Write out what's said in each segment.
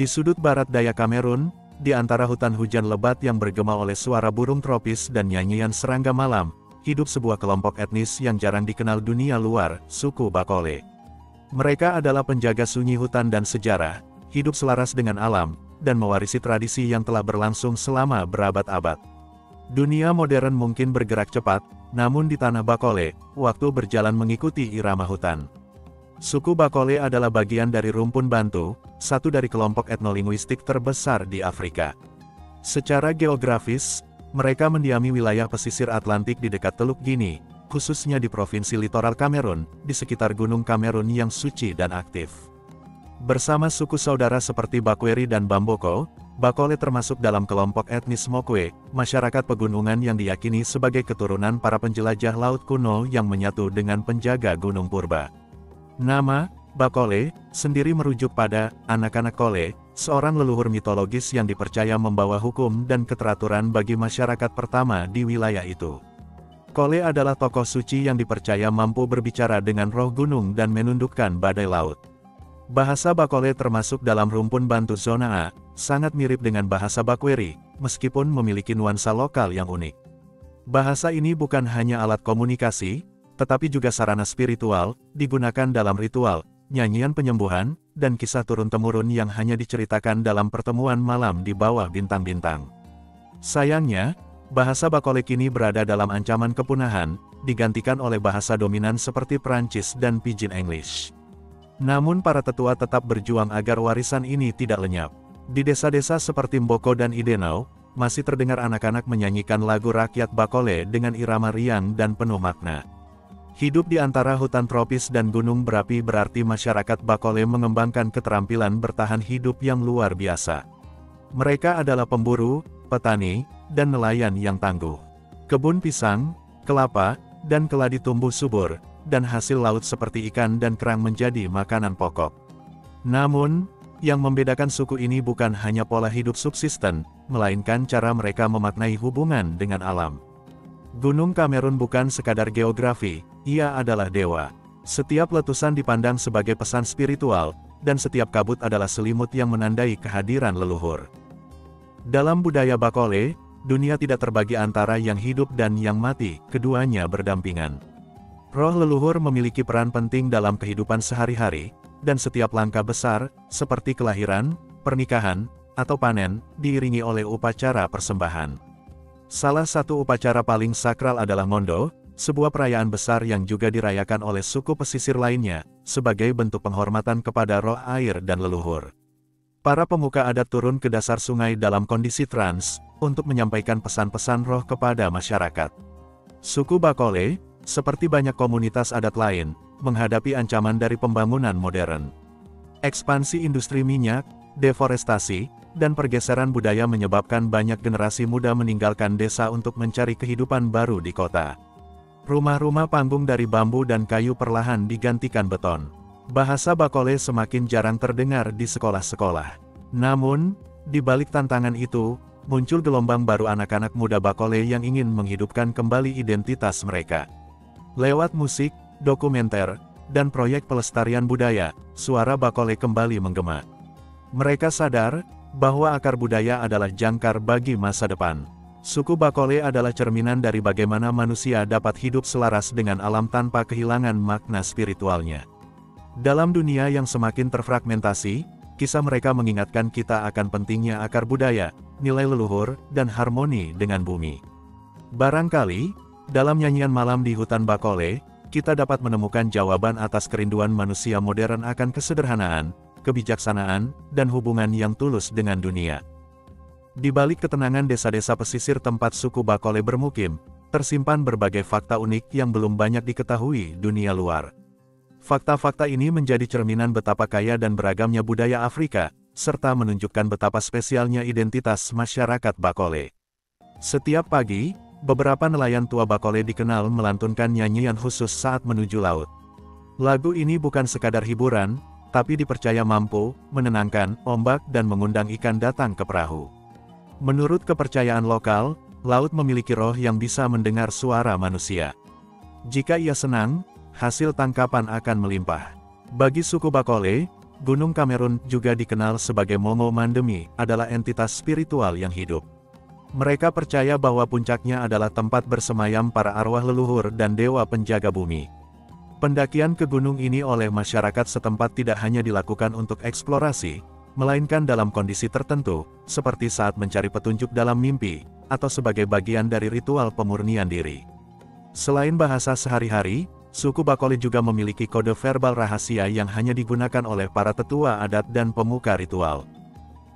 Di sudut barat daya Kamerun, di antara hutan hujan lebat yang bergema oleh suara burung tropis dan nyanyian serangga malam, hidup sebuah kelompok etnis yang jarang dikenal dunia luar, suku Bakole. Mereka adalah penjaga sunyi hutan dan sejarah, hidup selaras dengan alam, dan mewarisi tradisi yang telah berlangsung selama berabad-abad. Dunia modern mungkin bergerak cepat, namun di tanah Bakole, waktu berjalan mengikuti irama hutan. Suku Bakole adalah bagian dari rumpun Bantu, satu dari kelompok etnolinguistik terbesar di Afrika. Secara geografis, mereka mendiami wilayah pesisir Atlantik di dekat Teluk Guinea, khususnya di provinsi litoral Kamerun, di sekitar Gunung Kamerun yang suci dan aktif. Bersama suku saudara seperti Bakweri dan Bamboko, Bakole termasuk dalam kelompok etnis Mokwe, masyarakat pegunungan yang diyakini sebagai keturunan para penjelajah laut kuno yang menyatu dengan penjaga gunung purba. Nama Bakole sendiri merujuk pada anak-anak Kole, seorang leluhur mitologis yang dipercaya membawa hukum dan keteraturan bagi masyarakat pertama di wilayah itu. Kole adalah tokoh suci yang dipercaya mampu berbicara dengan roh gunung dan menundukkan badai laut. Bahasa Bakole termasuk dalam rumpun Bantu zona A, sangat mirip dengan bahasa Bakweri, meskipun memiliki nuansa lokal yang unik. Bahasa ini bukan hanya alat komunikasi, tetapi juga sarana spiritual, digunakan dalam ritual, nyanyian penyembuhan, dan kisah turun-temurun yang hanya diceritakan dalam pertemuan malam di bawah bintang-bintang. Sayangnya, bahasa Bakole kini berada dalam ancaman kepunahan, digantikan oleh bahasa dominan seperti Perancis dan Pidgin English. Namun para tetua tetap berjuang agar warisan ini tidak lenyap. Di desa-desa seperti Mboko dan Idenau, masih terdengar anak-anak menyanyikan lagu rakyat Bakole dengan irama riang dan penuh makna. Hidup di antara hutan tropis dan gunung berapi berarti masyarakat Bakole mengembangkan keterampilan bertahan hidup yang luar biasa. Mereka adalah pemburu, petani, dan nelayan yang tangguh. Kebun pisang, kelapa, dan keladi tumbuh subur, dan hasil laut seperti ikan dan kerang menjadi makanan pokok. Namun, yang membedakan suku ini bukan hanya pola hidup subsisten, melainkan cara mereka memaknai hubungan dengan alam. Gunung Kamerun bukan sekadar geografi, ia adalah dewa. Setiap letusan dipandang sebagai pesan spiritual, dan setiap kabut adalah selimut yang menandai kehadiran leluhur. Dalam budaya Bakole, dunia tidak terbagi antara yang hidup dan yang mati, keduanya berdampingan. Roh leluhur memiliki peran penting dalam kehidupan sehari-hari, dan setiap langkah besar, seperti kelahiran, pernikahan, atau panen, diiringi oleh upacara persembahan. Salah satu upacara paling sakral adalah Mondo, sebuah perayaan besar yang juga dirayakan oleh suku pesisir lainnya, sebagai bentuk penghormatan kepada roh air dan leluhur. Para pemuka adat turun ke dasar sungai dalam kondisi trans, untuk menyampaikan pesan-pesan roh kepada masyarakat. Suku Bakole, seperti banyak komunitas adat lain, menghadapi ancaman dari pembangunan modern. Ekspansi industri minyak, deforestasi, dan pergeseran budaya menyebabkan banyak generasi muda meninggalkan desa untuk mencari kehidupan baru di kota. Rumah-rumah panggung dari bambu dan kayu perlahan digantikan beton. Bahasa Bakole semakin jarang terdengar di sekolah-sekolah. Namun, di balik tantangan itu, muncul gelombang baru anak-anak muda Bakole yang ingin menghidupkan kembali identitas mereka. Lewat musik, dokumenter, dan proyek pelestarian budaya, suara Bakole kembali menggema. Mereka sadar bahwa akar budaya adalah jangkar bagi masa depan. Suku Bakole adalah cerminan dari bagaimana manusia dapat hidup selaras dengan alam tanpa kehilangan makna spiritualnya. Dalam dunia yang semakin terfragmentasi, kisah mereka mengingatkan kita akan pentingnya akar budaya, nilai leluhur, dan harmoni dengan bumi. Barangkali, dalam nyanyian malam di hutan Bakole, kita dapat menemukan jawaban atas kerinduan manusia modern akan kesederhanaan, kebijaksanaan, dan hubungan yang tulus dengan dunia. Di balik ketenangan desa-desa pesisir tempat suku Bakole bermukim, tersimpan berbagai fakta unik yang belum banyak diketahui dunia luar. Fakta-fakta ini menjadi cerminan betapa kaya dan beragamnya budaya Afrika, serta menunjukkan betapa spesialnya identitas masyarakat Bakole. Setiap pagi, beberapa nelayan tua Bakole dikenal melantunkan nyanyian khusus saat menuju laut. Lagu ini bukan sekadar hiburan, tapi dipercaya mampu menenangkan ombak dan mengundang ikan datang ke perahu. Menurut kepercayaan lokal, laut memiliki roh yang bisa mendengar suara manusia. Jika ia senang, hasil tangkapan akan melimpah. Bagi suku Bakole, Gunung Kamerun juga dikenal sebagai Momo Mandemi, adalah entitas spiritual yang hidup. Mereka percaya bahwa puncaknya adalah tempat bersemayam para arwah leluhur dan dewa penjaga bumi. Pendakian ke gunung ini oleh masyarakat setempat tidak hanya dilakukan untuk eksplorasi, melainkan dalam kondisi tertentu, seperti saat mencari petunjuk dalam mimpi, atau sebagai bagian dari ritual pemurnian diri. Selain bahasa sehari-hari, suku Bakole juga memiliki kode verbal rahasia yang hanya digunakan oleh para tetua adat dan pemuka ritual.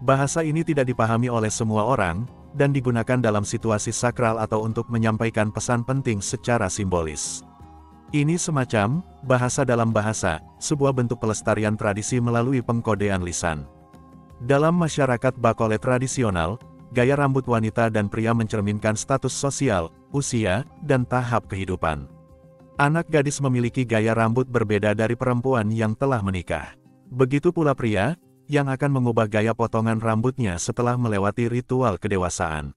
Bahasa ini tidak dipahami oleh semua orang, dan digunakan dalam situasi sakral atau untuk menyampaikan pesan penting secara simbolis. Ini semacam bahasa dalam bahasa, sebuah bentuk pelestarian tradisi melalui pengkodean lisan. Dalam masyarakat Bakole tradisional, gaya rambut wanita dan pria mencerminkan status sosial, usia, dan tahap kehidupan. Anak gadis memiliki gaya rambut berbeda dari perempuan yang telah menikah. Begitu pula pria, yang akan mengubah gaya potongan rambutnya setelah melewati ritual kedewasaan.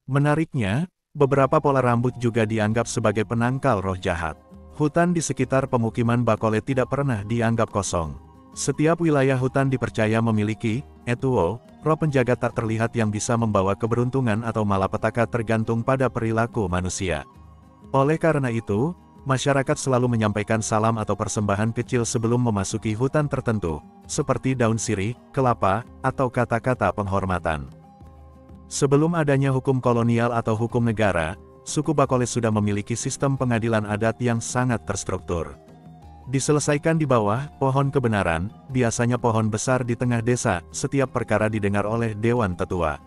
Menariknya, beberapa pola rambut juga dianggap sebagai penangkal roh jahat. Hutan di sekitar pemukiman Bakole tidak pernah dianggap kosong. Setiap wilayah hutan dipercaya memiliki etuo, roh penjaga tak terlihat yang bisa membawa keberuntungan atau malapetaka tergantung pada perilaku manusia. Oleh karena itu, masyarakat selalu menyampaikan salam atau persembahan kecil sebelum memasuki hutan tertentu, seperti daun sirih, kelapa, atau kata-kata penghormatan. Sebelum adanya hukum kolonial atau hukum negara, suku Bakole sudah memiliki sistem pengadilan adat yang sangat terstruktur. Diselesaikan di bawah pohon kebenaran, biasanya pohon besar di tengah desa, setiap perkara didengar oleh dewan tetua.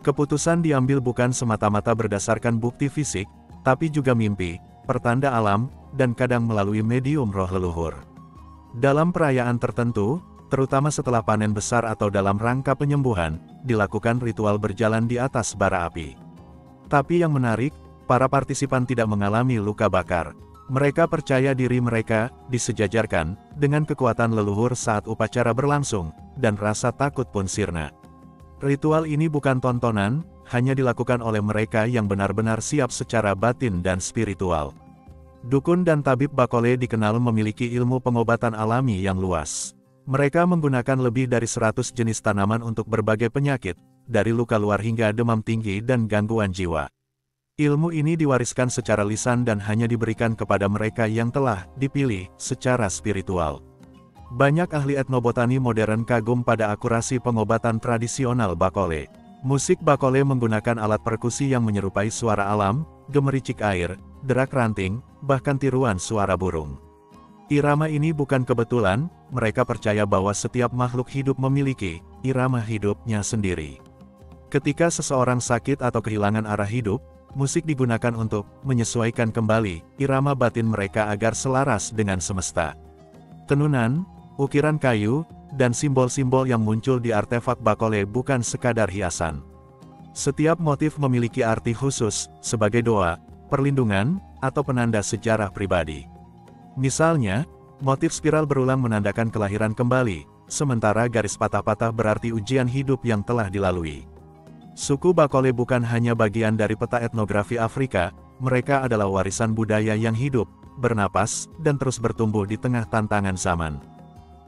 Keputusan diambil bukan semata-mata berdasarkan bukti fisik, tapi juga mimpi, pertanda alam, dan kadang melalui medium roh leluhur. Dalam perayaan tertentu, terutama setelah panen besar atau dalam rangka penyembuhan, dilakukan ritual berjalan di atas bara api. Tapi yang menarik, para partisipan tidak mengalami luka bakar. Mereka percaya diri mereka disejajarkan dengan kekuatan leluhur saat upacara berlangsung, dan rasa takut pun sirna. Ritual ini bukan tontonan, hanya dilakukan oleh mereka yang benar-benar siap secara batin dan spiritual. Dukun dan tabib Bakole dikenal memiliki ilmu pengobatan alami yang luas. Mereka menggunakan lebih dari 100 jenis tanaman untuk berbagai penyakit, dari luka luar hingga demam tinggi dan gangguan jiwa. Ilmu ini diwariskan secara lisan dan hanya diberikan kepada mereka yang telah dipilih secara spiritual. Banyak ahli etnobotani modern kagum pada akurasi pengobatan tradisional Bakole. Musik Bakole menggunakan alat perkusi yang menyerupai suara alam, gemericik air, derak ranting, bahkan tiruan suara burung. Irama ini bukan kebetulan, mereka percaya bahwa setiap makhluk hidup memiliki irama hidupnya sendiri. Ketika seseorang sakit atau kehilangan arah hidup, musik digunakan untuk menyesuaikan kembali irama batin mereka agar selaras dengan semesta. Tenunan, ukiran kayu, dan simbol-simbol yang muncul di artefak Bakole bukan sekadar hiasan. Setiap motif memiliki arti khusus, sebagai doa, perlindungan, atau penanda sejarah pribadi. Misalnya, motif spiral berulang menandakan kelahiran kembali, sementara garis patah-patah berarti ujian hidup yang telah dilalui. Suku Bakole bukan hanya bagian dari peta etnografi Afrika, mereka adalah warisan budaya yang hidup, bernapas, dan terus bertumbuh di tengah tantangan zaman.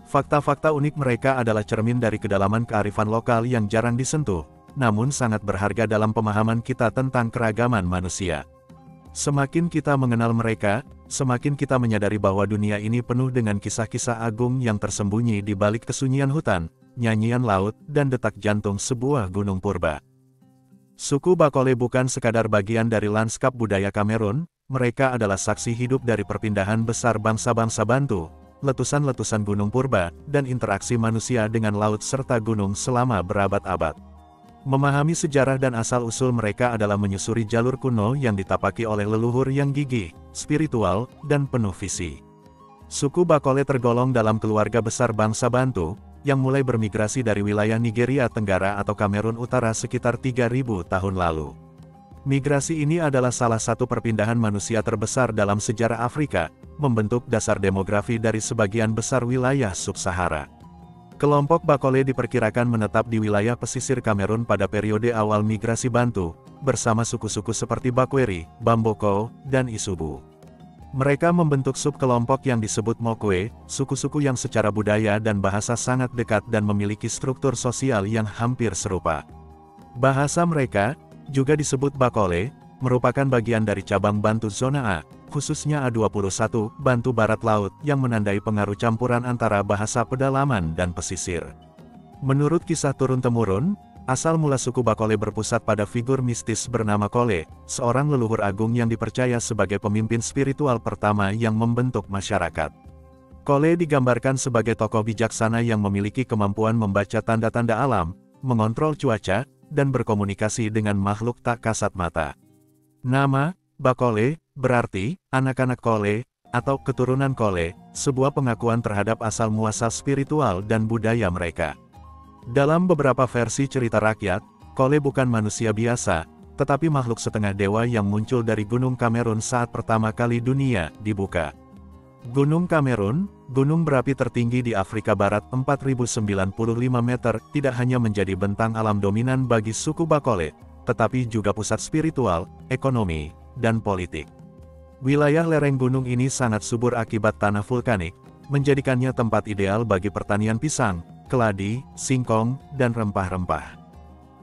Fakta-fakta unik mereka adalah cermin dari kedalaman kearifan lokal yang jarang disentuh, namun sangat berharga dalam pemahaman kita tentang keragaman manusia. Semakin kita mengenal mereka, semakin kita menyadari bahwa dunia ini penuh dengan kisah-kisah agung yang tersembunyi di balik kesunyian hutan, nyanyian laut, dan detak jantung sebuah gunung purba. Suku Bakole bukan sekadar bagian dari lanskap budaya Kamerun, mereka adalah saksi hidup dari perpindahan besar bangsa-bangsa Bantu, letusan-letusan gunung purba, dan interaksi manusia dengan laut serta gunung selama berabad-abad. Memahami sejarah dan asal-usul mereka adalah menyusuri jalur kuno yang ditapaki oleh leluhur yang gigih, spiritual, dan penuh visi. Suku Bakole tergolong dalam keluarga besar bangsa Bantu, yang mulai bermigrasi dari wilayah Nigeria Tenggara atau Kamerun Utara sekitar 3.000 tahun lalu. Migrasi ini adalah salah satu perpindahan manusia terbesar dalam sejarah Afrika, membentuk dasar demografi dari sebagian besar wilayah sub-Sahara. Kelompok Bakole diperkirakan menetap di wilayah pesisir Kamerun pada periode awal migrasi Bantu, bersama suku-suku seperti Bakweri, Bamboko, dan Isubu. Mereka membentuk subkelompok yang disebut Mokwe, suku-suku yang secara budaya dan bahasa sangat dekat dan memiliki struktur sosial yang hampir serupa. Bahasa mereka, juga disebut Bakole, merupakan bagian dari cabang Bantu Zona A, khususnya A21, Bantu Barat Laut, yang menandai pengaruh campuran antara bahasa pedalaman dan pesisir. Menurut kisah turun-temurun, asal mula suku Bakole berpusat pada figur mistis bernama Kole, seorang leluhur agung yang dipercaya sebagai pemimpin spiritual pertama yang membentuk masyarakat. Kole digambarkan sebagai tokoh bijaksana yang memiliki kemampuan membaca tanda-tanda alam, mengontrol cuaca, dan berkomunikasi dengan makhluk tak kasat mata. Nama Bakole berarti anak-anak Kole atau keturunan Kole, sebuah pengakuan terhadap asal-muasal spiritual dan budaya mereka. Dalam beberapa versi cerita rakyat, Kole bukan manusia biasa, tetapi makhluk setengah dewa yang muncul dari Gunung Kamerun saat pertama kali dunia dibuka. Gunung Kamerun, gunung berapi tertinggi di Afrika Barat 4095 meter, tidak hanya menjadi bentang alam dominan bagi suku Bakole, tetapi juga pusat spiritual, ekonomi, dan politik. Wilayah lereng gunung ini sangat subur akibat tanah vulkanik, menjadikannya tempat ideal bagi pertanian pisang, keladi, singkong, dan rempah-rempah.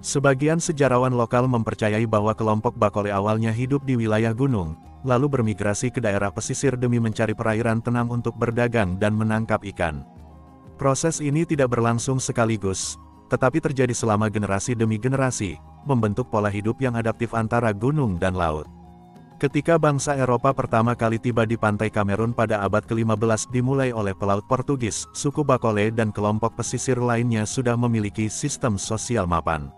Sebagian sejarawan lokal mempercayai bahwa kelompok Bakole awalnya hidup di wilayah gunung, lalu bermigrasi ke daerah pesisir demi mencari perairan tenang untuk berdagang dan menangkap ikan. Proses ini tidak berlangsung sekaligus, tetapi terjadi selama generasi demi generasi, membentuk pola hidup yang adaptif antara gunung dan laut. Ketika bangsa Eropa pertama kali tiba di pantai Kamerun pada abad ke-15 dimulai oleh pelaut Portugis, suku Bakole dan kelompok pesisir lainnya sudah memiliki sistem sosial mapan.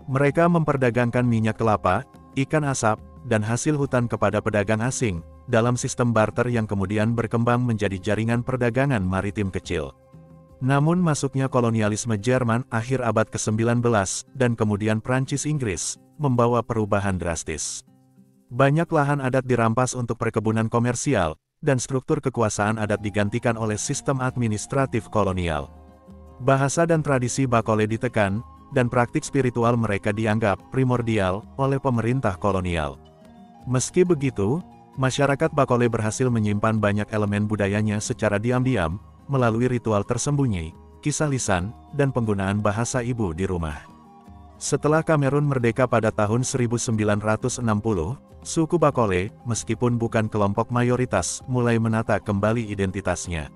Mereka memperdagangkan minyak kelapa, ikan asap, dan hasil hutan kepada pedagang asing, dalam sistem barter yang kemudian berkembang menjadi jaringan perdagangan maritim kecil. Namun masuknya kolonialisme Jerman akhir abad ke-19, dan kemudian Prancis-Inggris, membawa perubahan drastis. Banyak lahan adat dirampas untuk perkebunan komersial, dan struktur kekuasaan adat digantikan oleh sistem administratif kolonial. Bahasa dan tradisi Bakole ditekan, dan praktik spiritual mereka dianggap primordial oleh pemerintah kolonial. Meski begitu, masyarakat Bakole berhasil menyimpan banyak elemen budayanya secara diam-diam, melalui ritual tersembunyi, kisah lisan, dan penggunaan bahasa ibu di rumah. Setelah Kamerun merdeka pada tahun 1960, suku Bakole, meskipun bukan kelompok mayoritas, mulai menata kembali identitasnya.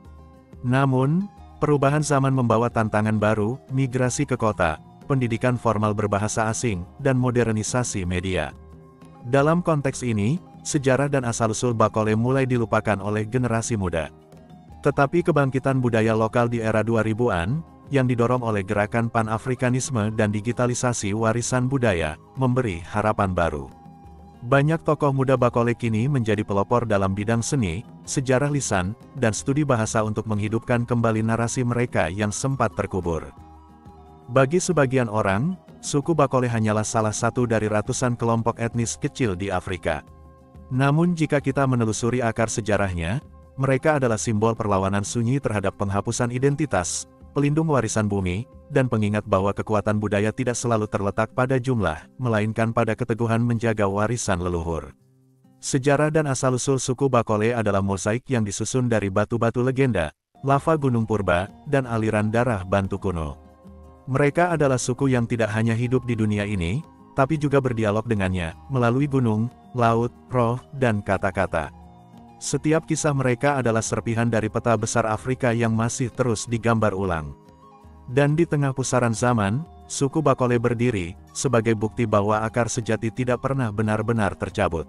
Namun, perubahan zaman membawa tantangan baru, migrasi ke kota, pendidikan formal berbahasa asing, dan modernisasi media. Dalam konteks ini, sejarah dan asal-usul Bakole mulai dilupakan oleh generasi muda. Tetapi kebangkitan budaya lokal di era 2000-an, yang didorong oleh gerakan Pan-Afrikanisme dan digitalisasi warisan budaya, memberi harapan baru. Banyak tokoh muda Bakole kini menjadi pelopor dalam bidang seni, sejarah lisan, dan studi bahasa untuk menghidupkan kembali narasi mereka yang sempat terkubur. Bagi sebagian orang, suku Bakole hanyalah salah satu dari ratusan kelompok etnis kecil di Afrika. Namun jika kita menelusuri akar sejarahnya, mereka adalah simbol perlawanan sunyi terhadap penghapusan identitas, pelindung warisan bumi, dan pengingat bahwa kekuatan budaya tidak selalu terletak pada jumlah, melainkan pada keteguhan menjaga warisan leluhur. Sejarah dan asal-usul suku Bakole adalah mosaik yang disusun dari batu-batu legenda, lava gunung purba, dan aliran darah Bantu kuno. Mereka adalah suku yang tidak hanya hidup di dunia ini, tapi juga berdialog dengannya, melalui gunung, laut, roh, dan kata-kata. Setiap kisah mereka adalah serpihan dari peta besar Afrika yang masih terus digambar ulang. Dan di tengah pusaran zaman, suku Bakole berdiri, sebagai bukti bahwa akar sejati tidak pernah benar-benar tercabut.